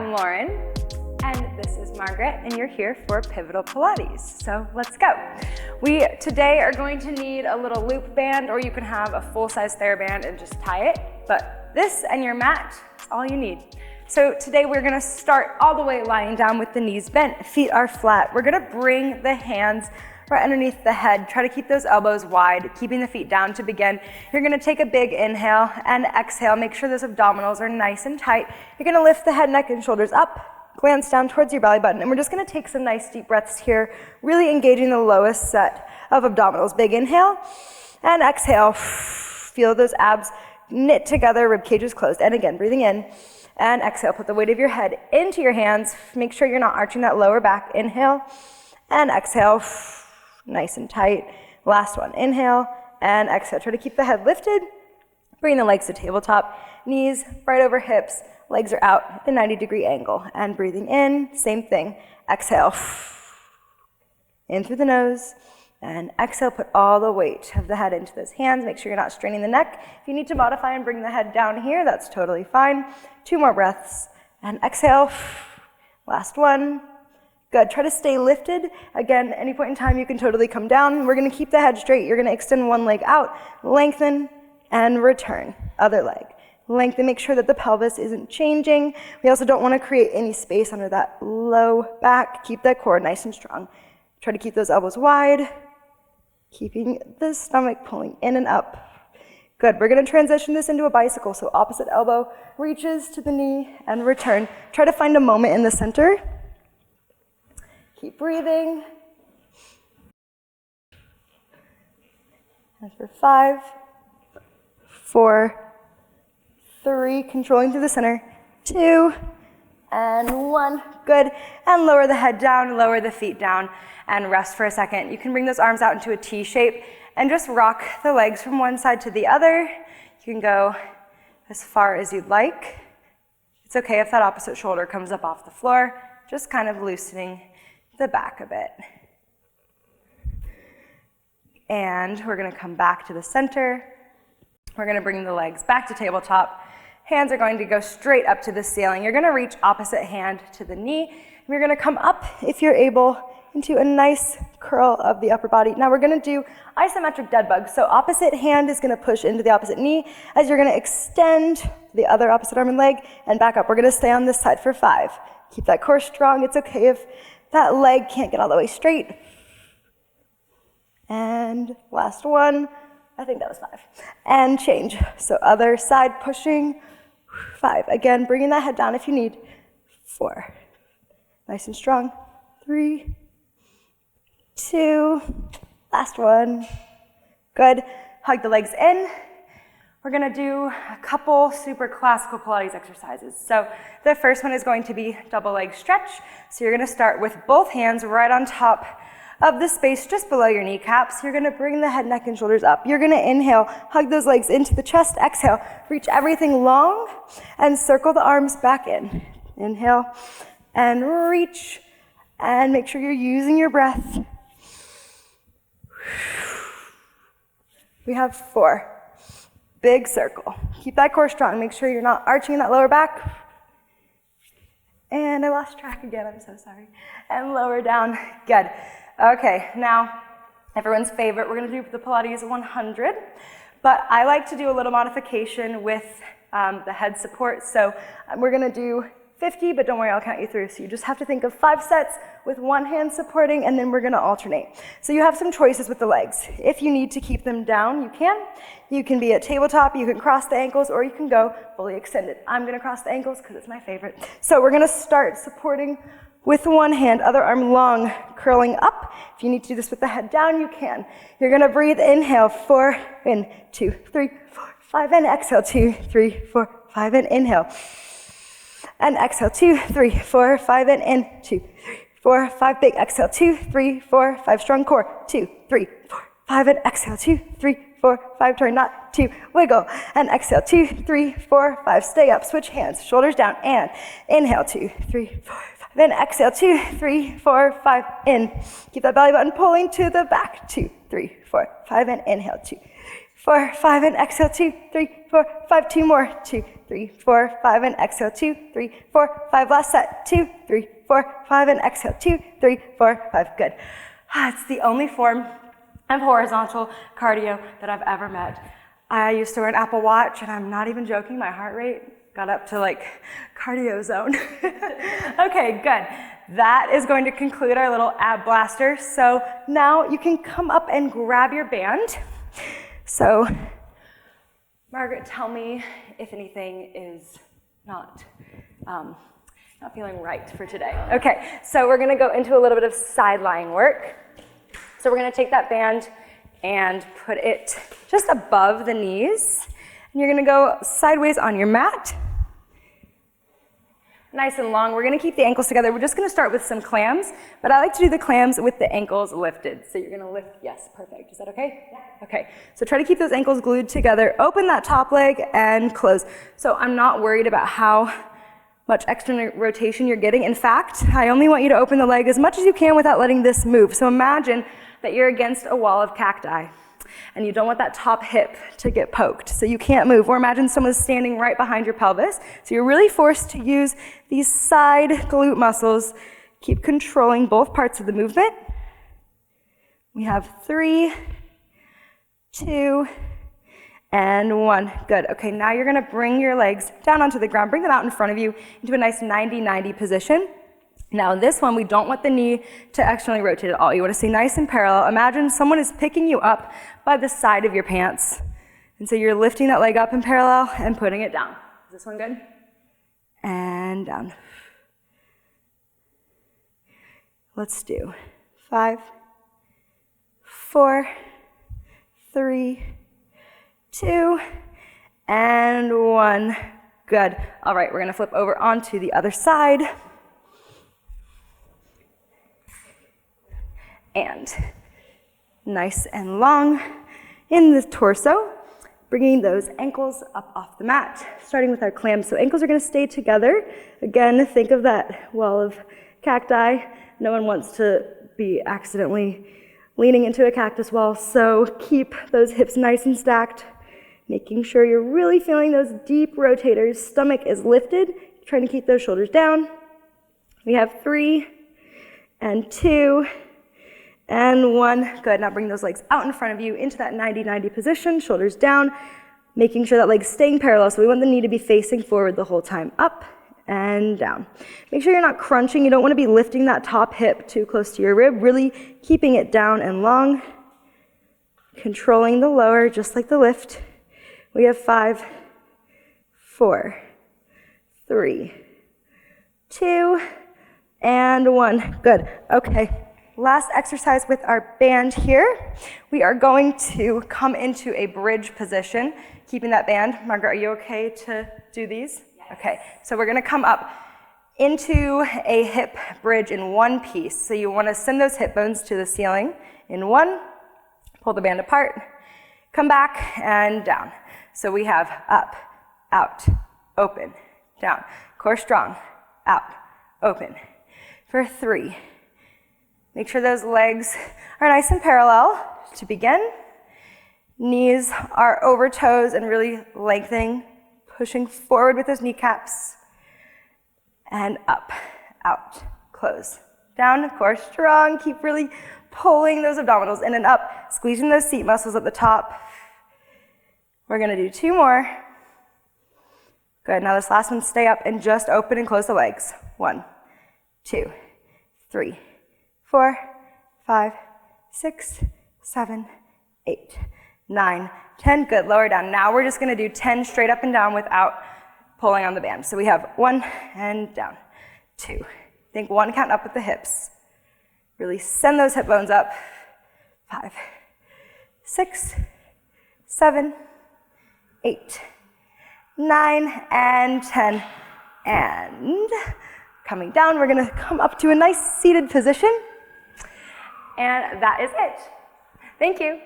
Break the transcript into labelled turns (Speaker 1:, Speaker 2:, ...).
Speaker 1: I'm Lauren, and this is Margaret, and you're here for Pivotal Pilates. So let's go. We today are going to need a little loop band, or you can have a full-size TheraBand and just tie it, but this and your mat is all you need. So today we're gonna start all the way lying down with the knees bent, feet are flat. We're gonna bring the hands right underneath the head. Try to keep those elbows wide, keeping the feet down to begin. You're gonna take a big inhale and exhale. Make sure those abdominals are nice and tight. You're gonna lift the head, neck, and shoulders up, glance down towards your belly button, and we're just gonna take some nice deep breaths here, really engaging the lowest set of abdominals. Big inhale and exhale. Feel those abs knit together, rib cages closed. And again, breathing in and exhale. Put the weight of your head into your hands. Make sure you're not arching that lower back. Inhale and exhale. Nice and tight. Last one. Inhale and exhale. Try to keep the head lifted. Bring the legs to tabletop. Knees right over hips. Legs are out at a 90-degree angle. And breathing in, same thing. Exhale. In through the nose. And exhale, put all the weight of the head into those hands. Make sure you're not straining the neck. If you need to modify and bring the head down here, that's totally fine. 2 more breaths. And exhale. Last one. Good. Try to stay lifted. Again, any point in time, you can totally come down. We're going to keep the head straight. You're going to extend one leg out, lengthen, and return. Other leg. Lengthen. Make sure that the pelvis isn't changing. We also don't want to create any space under that low back. Keep that core nice and strong. Try to keep those elbows wide. Keeping the stomach pulling in and up. Good. We're going to transition this into a bicycle. So opposite elbow reaches to the knee and return. Try to find a moment in the center. Keep breathing. And for 5, 4, 3, controlling through the center, 2, and 1. Good. And lower the head down, lower the feet down, and rest for a second. You can bring those arms out into a T shape and just rock the legs from one side to the other. You can go as far as you'd like. It's okay if that opposite shoulder comes up off the floor, just kind of loosening the back a bit. And we're going to come back to the center. We're going to bring the legs back to tabletop. Hands are going to go straight up to the ceiling. You're going to reach opposite hand to the knee. And you're going to come up, if you're able, into a nice curl of the upper body. Now we're going to do isometric dead bug. So opposite hand is going to push into the opposite knee as you're going to extend the other opposite arm and leg and back up. We're going to stay on this side for 5. Keep that core strong. It's okay if that leg can't get all the way straight. And last one. I think that was 5. And change. So other side pushing. 5. Again, bringing that head down if you need. 4. Nice and strong. 3. 2. Last one. Good. Hug the legs in. We're going to do a couple super classical Pilates exercises. So the first one is going to be double leg stretch. So you're going to start with both hands right on top of the space just below your kneecaps. You're going to bring the head, neck, and shoulders up. You're going to inhale, hug those legs into the chest. Exhale, reach everything long and circle the arms back in. Inhale and reach, and make sure you're using your breath. We have 4. Big circle. Keep that core strong. Make sure you're not arching that lower back. And I lost track again, I'm so sorry. And lower down. Good. Okay, now everyone's favorite, we're going to do the Pilates 100. But I like to do a little modification with the head support. So we're going to do 50, but don't worry, I'll count you through. So you just have to think of 5 sets with one hand supporting, and then we're going to alternate. So you have some choices with the legs. If you need to keep them down, you can. You can be at tabletop, you can cross the ankles, or you can go fully extended. I'm going to cross the ankles because it's my favorite. So we're going to start supporting with one hand, other arm long, curling up. If you need to do this with the head down, you can. You're going to breathe, inhale, 4, in, 2, 3, 4, 5, and exhale, 2, 3, 4, 5, and inhale. And exhale, 2, 3, 4, 5, and in, 2, 3, 4, 5, big exhale, 2, 3, 4, 5, strong core, 2, 3, 4, 5, and exhale, 2, 3, 4, 5, turn, not 2, wiggle, and exhale, 2, 3, 4, 5, stay up, switch hands, shoulders down, and inhale, 2, 3, 4, 5, and exhale, 2, 3, 4, 5, in. Keep that belly button pulling to the back, 2, 3, 4, 5, and inhale, 2, 3, 4, 5, and exhale, 2, 3, 4, 5, 2 more, 2, 3, 4, 5, and exhale, 2, 3, 4, 5, last set, 2, 3, 4, 5, and exhale, 2, 3, 4, 5, good. It's the only form of horizontal cardio that I've ever met. I used to wear an Apple Watch, and I'm not even joking, my heart rate got up to like cardio zone. Okay, good. That is going to conclude our little ab blaster. So now you can come up and grab your band. So, Margaret, tell me if anything is not feeling right for today. Okay, so we're gonna go into a little bit of side lying work. So we're gonna take that band and put it just above the knees. And you're gonna go sideways on your mat. Nice and long. We're gonna keep the ankles together. We're just gonna start with some clams, but I like to do the clams with the ankles lifted. So you're gonna lift, yes, perfect. Is that okay? Yeah. Okay, so try to keep those ankles glued together. Open that top leg and close. So I'm not worried about how much external rotation you're getting. In fact, I only want you to open the leg as much as you can without letting this move. So imagine that you're against a wall of cacti and you don't want that top hip to get poked, so you can't move. Or imagine someone's standing right behind your pelvis. So you're really forced to use these side glute muscles. Keep controlling both parts of the movement. We have 3, 2, and 1. Good. Okay, now you're gonna bring your legs down onto the ground, bring them out in front of you into a nice 90-90 position. Now this one, we don't want the knee to externally rotate at all. You want to stay nice and parallel. Imagine someone is picking you up by the side of your pants. And so you're lifting that leg up in parallel and putting it down. Is this one good? And down. Let's do 5, 4, 3, 2, and 1. Good. All right, we're going to flip over onto the other side. And nice and long in the torso, bringing those ankles up off the mat, starting with our clams. So ankles are going to stay together. Again, think of that wall of cacti. No one wants to be accidentally leaning into a cactus wall, so keep those hips nice and stacked, making sure you're really feeling those deep rotators. Stomach is lifted, trying to keep those shoulders down. We have 3 and 2 and 1. Good. Now bring those legs out in front of you into that 90-90 position, shoulders down, making sure that leg's staying parallel. So we want the knee to be facing forward the whole time, up and down. Make sure you're not crunching. You don't want to be lifting that top hip too close to your rib, really keeping it down and long, controlling the lower, just like the lift. We have 5, 4, 3, 2, and 1. Good. Okay. Last exercise with our band here. We are going to come into a bridge position, keeping that band. Margaret, are you okay to do these? Yes. Okay, so we're gonna come up into a hip bridge in one piece. So you wanna send those hip bones to the ceiling in one, pull the band apart, come back and down. So we have up, out, open, down. Core strong, out, open. For 3. Make sure those legs are nice and parallel to begin. Knees are over toes and really lengthening, pushing forward with those kneecaps. And up, out, close. Down, core strong. Keep really pulling those abdominals in and up, squeezing those seat muscles at the top. We're gonna do 2 more. Good, now this last one, stay up and just open and close the legs. 1, 2, 3, 4, 5, 6, 7, 8, 9, 10. Good, lower down. Now we're just gonna do 10 straight up and down without pulling on the band. So we have 1 and down, 2. Think 1 count up with the hips. Really send those hip bones up. 5, 6, 7, 8, 9, and 10. And coming down, we're gonna come up to a nice seated position. And that is it. Thank you.